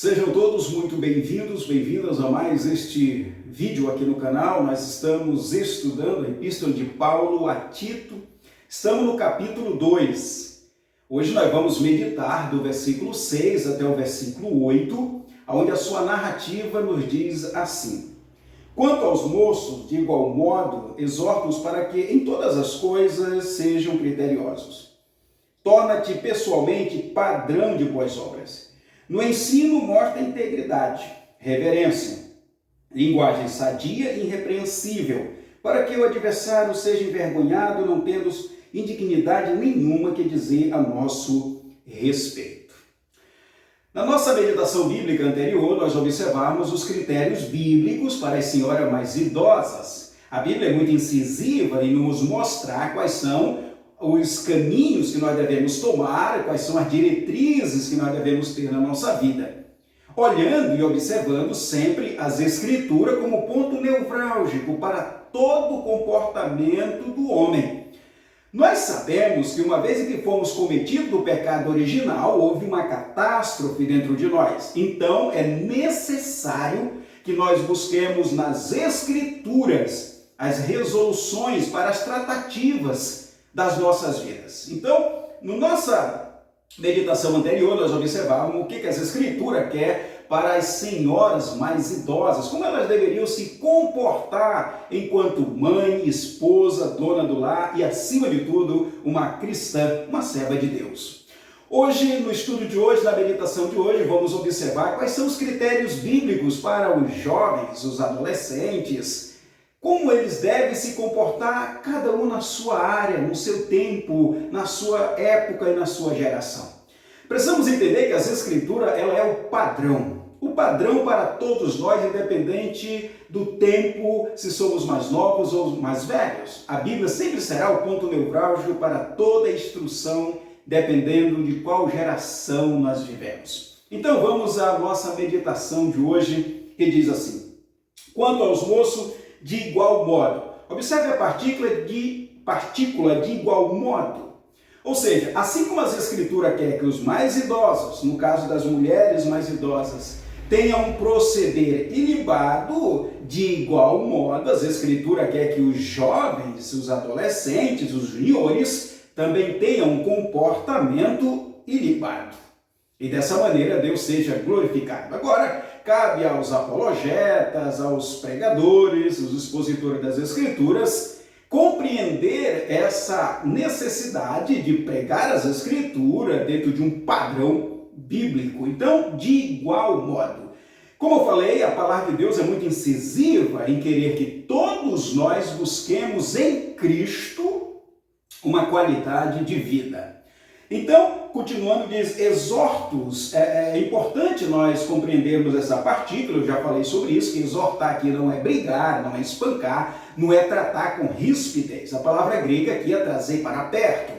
Sejam todos muito bem-vindos, bem-vindas a mais este vídeo aqui no canal. Nós estamos estudando a Epístola de Paulo a Tito. Estamos no capítulo 2. Hoje nós vamos meditar do versículo 6 até o versículo 8, onde a sua narrativa nos diz assim: Quanto aos moços, de igual modo, exorto-os para que em todas as coisas sejam criteriosos. Torna-te pessoalmente padrão de boas obras. No ensino, mostra integridade, reverência, linguagem sadia e irrepreensível, para que o adversário seja envergonhado, não tendo indignidade nenhuma que dizer a nosso respeito. Na nossa meditação bíblica anterior, nós observamos os critérios bíblicos para as senhoras mais idosas. A Bíblia é muito incisiva em nos mostrar quais são os caminhos que nós devemos tomar, quais são as diretrizes que nós devemos ter na nossa vida. Olhando e observando sempre as Escrituras como ponto nevrálgico para todo o comportamento do homem. Nós sabemos que uma vez que fomos cometidos do pecado original, houve uma catástrofe dentro de nós. Então, é necessário que nós busquemos nas Escrituras as resoluções para as tratativas das nossas vidas. Então, na nossa meditação anterior, nós observávamos o que as Escrituras quer para as senhoras mais idosas, como elas deveriam se comportar enquanto mãe, esposa, dona do lar e, acima de tudo, uma cristã, uma serva de Deus. Hoje, no estudo de hoje, na meditação de hoje, vamos observar quais são os critérios bíblicos para os jovens, os adolescentes, como eles devem se comportar, cada um na sua área, no seu tempo, na sua época e na sua geração. Precisamos entender que as Escrituras ela é o padrão para todos nós, independente do tempo, se somos mais novos ou mais velhos. A Bíblia sempre será o ponto nevrálgico para toda a instrução, dependendo de qual geração nós vivemos. Então vamos à nossa meditação de hoje, que diz assim: Quanto aos moços, de igual modo. Observe a partícula de igual modo. Ou seja, assim como as Escrituras querem que os mais idosos, no caso das mulheres mais idosas, tenham um proceder ilibado, de igual modo, as Escrituras querem que os jovens, os adolescentes, os juniores, também tenham um comportamento ilibado. E dessa maneira Deus seja glorificado. Agora, cabe aos apologetas, aos pregadores, os expositores das Escrituras, compreender essa necessidade de pregar as Escrituras dentro de um padrão bíblico. Então, de igual modo. Como eu falei, a palavra de Deus é muito incisiva em querer que todos nós busquemos em Cristo uma qualidade de vida. Então, continuando, diz, exortos. É importante nós compreendermos essa partícula, eu já falei sobre isso, que exortar aqui não é brigar, não é espancar, não é tratar com rispidez. A palavra grega aqui é trazer para perto.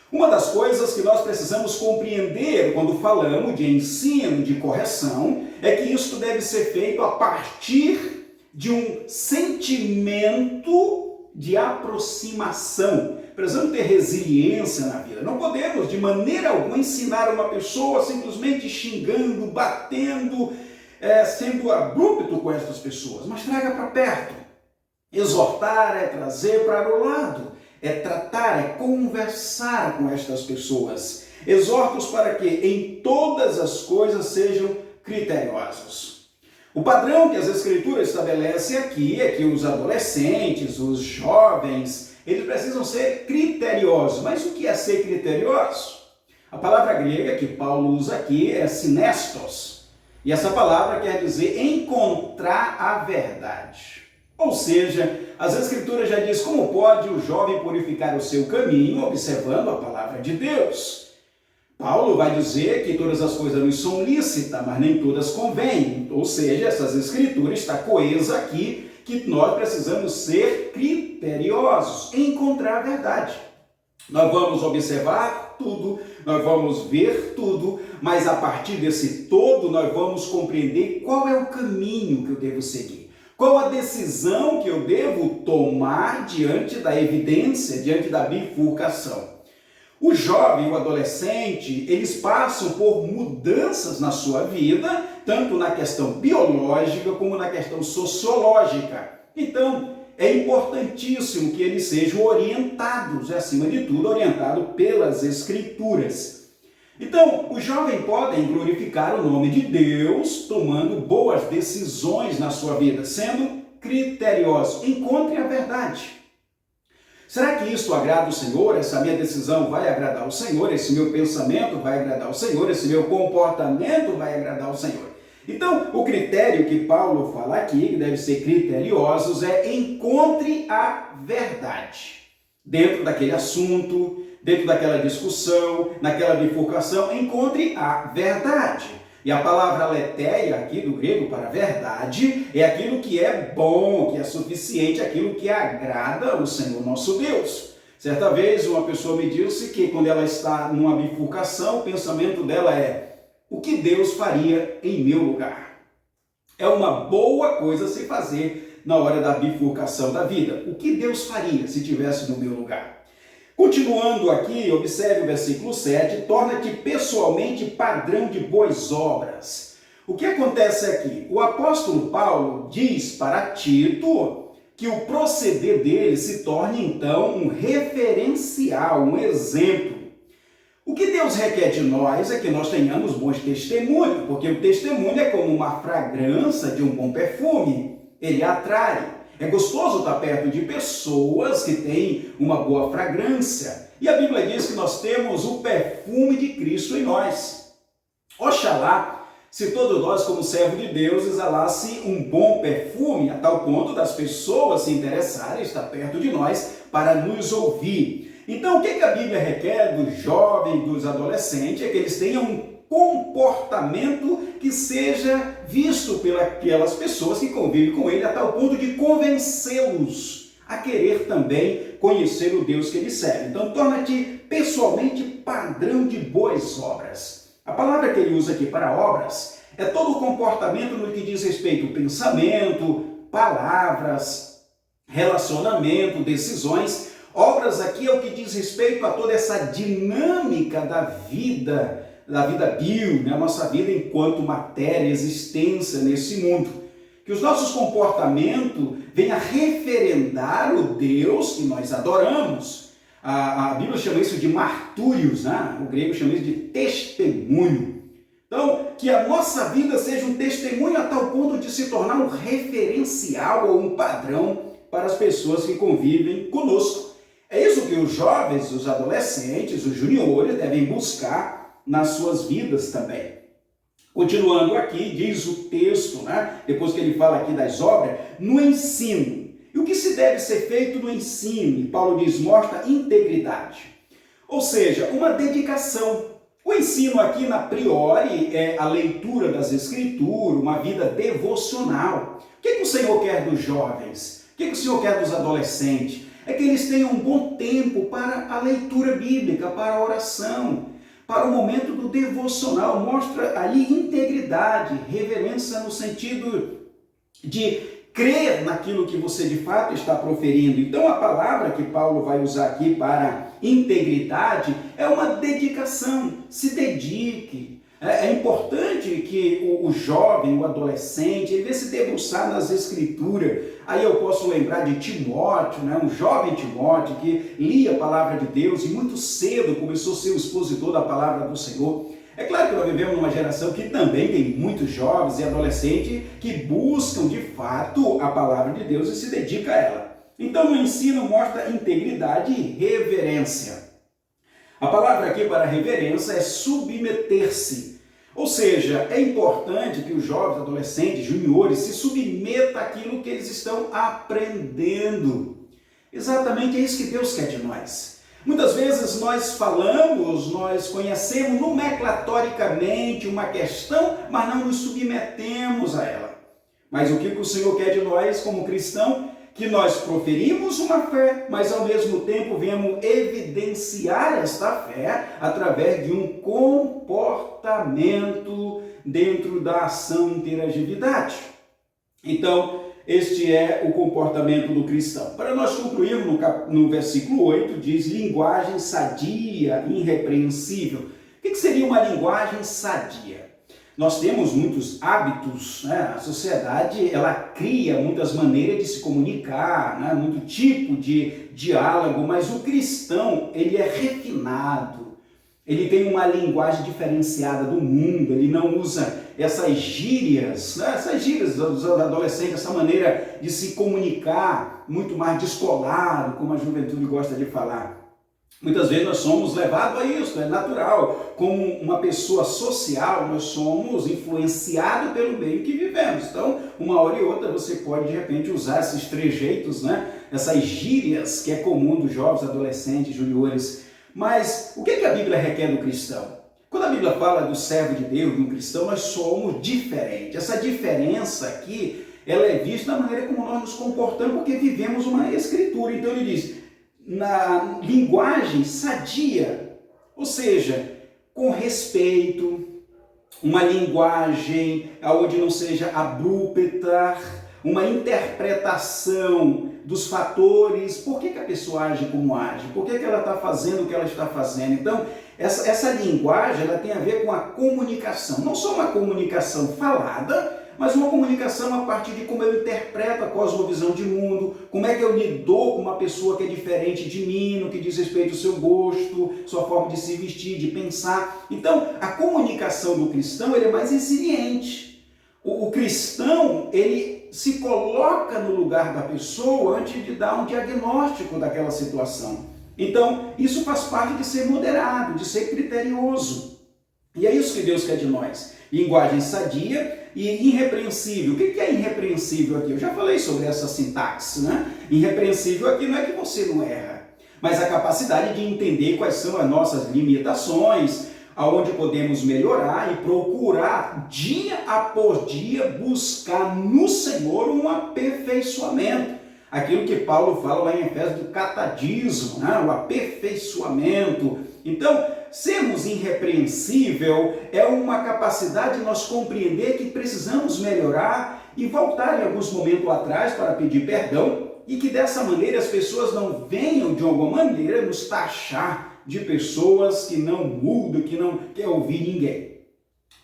Uma das coisas que nós precisamos compreender quando falamos de ensino, de correção, é que isso deve ser feito a partir de um sentimento de aproximação. Precisamos ter resiliência na vida. Não podemos, de maneira alguma, ensinar uma pessoa simplesmente xingando, batendo, sendo abrupto com essas pessoas, mas traga para perto. Exortar é trazer para o lado, é tratar, é conversar com estas pessoas. Exorta-os para que em todas as coisas sejam criteriosos. O padrão que as Escrituras estabelecem aqui é que os adolescentes, os jovens, eles precisam ser criteriosos. Mas o que é ser criterioso? A palavra grega que Paulo usa aqui é sinestos. E essa palavra quer dizer encontrar a verdade. Ou seja, as Escrituras já diz como pode o jovem purificar o seu caminho observando a palavra de Deus. Paulo vai dizer que todas as coisas nos são lícitas, mas nem todas convêm. Ou seja, essas Escrituras está coesa aqui que nós precisamos ser criteriosos, encontrar a verdade. Nós vamos observar tudo, nós vamos ver tudo, mas a partir desse todo nós vamos compreender qual é o caminho que eu devo seguir. Qual a decisão que eu devo tomar diante da evidência, diante da bifurcação. O jovem, o adolescente, eles passam por mudanças na sua vida, tanto na questão biológica como na questão sociológica. Então, é importantíssimo que eles sejam orientados, acima de tudo, orientados pelas Escrituras. Então, os jovens podem glorificar o nome de Deus, tomando boas decisões na sua vida, sendo criteriosos. Encontre a verdade. Será que isso agrada o Senhor? Essa minha decisão vai agradar o Senhor? Esse meu pensamento vai agradar o Senhor? Esse meu comportamento vai agradar o Senhor? Então, o critério que Paulo fala aqui, que deve ser criteriosos, é encontre a verdade. Dentro daquele assunto, dentro daquela discussão, naquela bifurcação, encontre a verdade. E a palavra aletheia aqui do grego para verdade é aquilo que é bom, que é suficiente, aquilo que agrada o Senhor nosso Deus. Certa vez uma pessoa me disse que quando ela está numa bifurcação, o pensamento dela é: o que Deus faria em meu lugar? É uma boa coisa se fazer na hora da bifurcação da vida. O que Deus faria se estivesse no meu lugar? Continuando aqui, observe o versículo 7, torna-te pessoalmente padrão de boas obras. O que acontece aqui? O apóstolo Paulo diz para Tito que o proceder dele se torne então um referencial, um exemplo. O que Deus requer de nós é que nós tenhamos bons testemunhos, porque o testemunho é como uma fragrância de um bom perfume, ele atrai. É gostoso estar perto de pessoas que têm uma boa fragrância. E a Bíblia diz que nós temos o perfume de Cristo em nós. Oxalá, se todos nós, como servos de Deus, exalasse um bom perfume, a tal ponto das pessoas se interessarem em estar perto de nós para nos ouvir. Então, o que a Bíblia requer dos jovens, dos adolescentes, é que eles tenham um comportamento que seja visto pelas pessoas que convivem com ele, a tal ponto de convencê-los a querer também conhecer o Deus que eles servem. Então, torna-te pessoalmente padrão de boas obras. A palavra que ele usa aqui para obras é todo o comportamento no que diz respeito ao pensamento, palavras, relacionamento, decisões. Obras aqui é o que diz respeito a toda essa dinâmica da vida bio, né? A nossa vida enquanto matéria, existência nesse mundo. Que os nossos comportamentos venham a referendar o Deus que nós adoramos. A Bíblia chama isso de martúrios, né? O grego chama isso de testemunho. Então, que a nossa vida seja um testemunho a tal ponto de se tornar um referencial ou um padrão para as pessoas que convivem conosco. É isso que os jovens, os adolescentes, os juniores devem buscar nas suas vidas também. Continuando aqui, diz o texto, né? Depois que ele fala aqui das obras, no ensino. E o que se deve ser feito no ensino? E Paulo diz, mostra integridade. Ou seja, uma dedicação. O ensino aqui, na priori, é a leitura das Escrituras, uma vida devocional. O que o Senhor quer dos jovens? O que o Senhor quer dos adolescentes? É que eles tenham um bom tempo para a leitura bíblica, para a oração, para o momento do devocional. Mostra ali integridade, reverência no sentido de crer naquilo que você de fato está proferindo. Então a palavra que Paulo vai usar aqui para integridade é uma dedicação. Se dedique. É importante que o jovem, o adolescente, ele venha se debruçar nas Escrituras. Aí eu posso lembrar de Timóteo, né? Um jovem Timóteo que lia a palavra de Deus e muito cedo começou a ser o expositor da palavra do Senhor. É claro que nós vivemos numa geração que também tem muitos jovens e adolescentes que buscam de fato a palavra de Deus e se dedicam a ela. Então o ensino mostra integridade e reverência. A palavra aqui para reverência é submeter-se. Ou seja, é importante que os jovens, adolescentes, juniores se submetam àquilo que eles estão aprendendo. Exatamente é isso que Deus quer de nós. Muitas vezes nós falamos, nós conhecemos nomenclatoricamente uma questão, mas não nos submetemos a ela. Mas o que o Senhor quer de nós como cristão? Que nós proferimos uma fé, mas ao mesmo tempo venhamos evidenciar esta fé através de um comportamento dentro da ação interatividade. Então, este é o comportamento do cristão. Para nós concluirmos, no versículo 8, diz linguagem sadia, irrepreensível. O que seria uma linguagem sadia? Nós temos muitos hábitos, né? A sociedade ela cria muitas maneiras de se comunicar, né? Muito tipo de diálogo, mas o cristão ele é refinado, ele tem uma linguagem diferenciada do mundo, ele não usa essas gírias, né? Essas gírias dos adolescentes, essa maneira de se comunicar muito mais descolado, como a juventude gosta de falar. Muitas vezes nós somos levados a isso, é natural. Como uma pessoa social, nós somos influenciados pelo meio que vivemos. Então, uma hora e outra você pode, de repente, usar esses trejeitos, né? Essas gírias que é comum dos jovens, adolescentes, juniores. Mas o que a Bíblia requer do cristão? Quando a Bíblia fala do servo de Deus, de um cristão, nós somos diferentes. Essa diferença aqui, ela é vista na maneira como nós nos comportamos, porque vivemos uma escritura. Então ele diz, na linguagem sadia, ou seja, com respeito, uma linguagem onde não seja abrupta, uma interpretação dos fatores, por que a pessoa age como age, por que ela está fazendo o que ela está fazendo. Então, essa linguagem ela tem a ver com a comunicação, não só uma comunicação falada, mas uma comunicação a partir de como eu interpreto a cosmovisão de mundo, como é que eu lido com uma pessoa que é diferente de mim, no que diz respeito ao seu gosto, sua forma de se vestir, de pensar. Então, a comunicação do cristão ele é mais resiliente. O cristão, ele se coloca no lugar da pessoa antes de dar um diagnóstico daquela situação. Então, isso faz parte de ser moderado, de ser criterioso. E é isso que Deus quer de nós. Linguagem sadia e irrepreensível. O que é irrepreensível aqui? Eu já falei sobre essa sintaxe, né? Irrepreensível aqui não é que você não erra, mas a capacidade de entender quais são as nossas limitações, aonde podemos melhorar e procurar dia após dia buscar no Senhor um aperfeiçoamento. Aquilo que Paulo fala lá em Efésios do catadismo, né? O aperfeiçoamento. Então, sermos irrepreensível é uma capacidade de nós compreender que precisamos melhorar e voltar em alguns momentos atrás para pedir perdão e que dessa maneira as pessoas não venham de alguma maneira nos taxar de pessoas que não mudam, que não quer ouvir ninguém.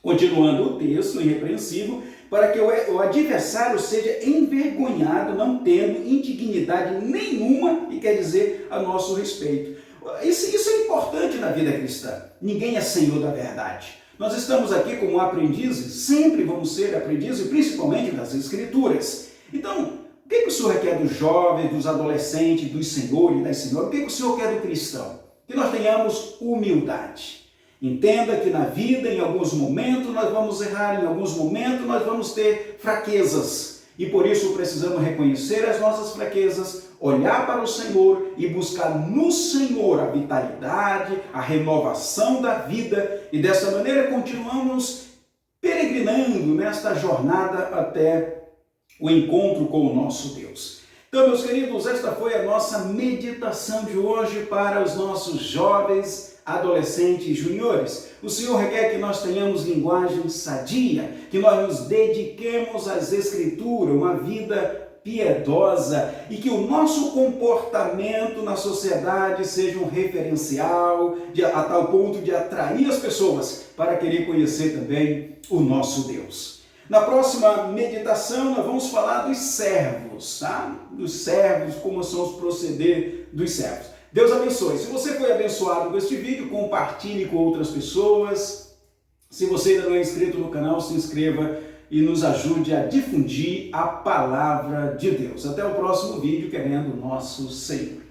Continuando o texto, irrepreensível, para que o adversário seja envergonhado, não tendo indignidade nenhuma, e quer dizer a nosso respeito. Isso é importante na vida cristã. Ninguém é senhor da verdade. Nós estamos aqui como aprendizes, sempre vamos ser aprendizes, principalmente das Escrituras. Então, o que o Senhor quer dos jovens, dos adolescentes, dos senhores e das senhoras? O que o Senhor quer do cristão? Que nós tenhamos humildade. Entenda que na vida, em alguns momentos, nós vamos errar, em alguns momentos nós vamos ter fraquezas. E por isso precisamos reconhecer as nossas fraquezas, olhar para o Senhor e buscar no Senhor a vitalidade, a renovação da vida. E dessa maneira continuamos peregrinando nesta jornada até o encontro com o nosso Deus. Então, meus queridos, esta foi a nossa meditação de hoje para os nossos jovens, adolescentes e juniores. O Senhor requer que nós tenhamos linguagem sadia, que nós nos dediquemos às Escrituras, uma vida piedosa e que o nosso comportamento na sociedade seja um referencial a tal ponto de atrair as pessoas para querer conhecer também o nosso Deus. Na próxima meditação nós vamos falar dos servos, tá? Dos servos, como são os proceder dos servos. Deus abençoe. Se você foi abençoado com este vídeo, compartilhe com outras pessoas. Se você ainda não é inscrito no canal, se inscreva e nos ajude a difundir a palavra de Deus. Até o próximo vídeo, querendo o nosso Senhor.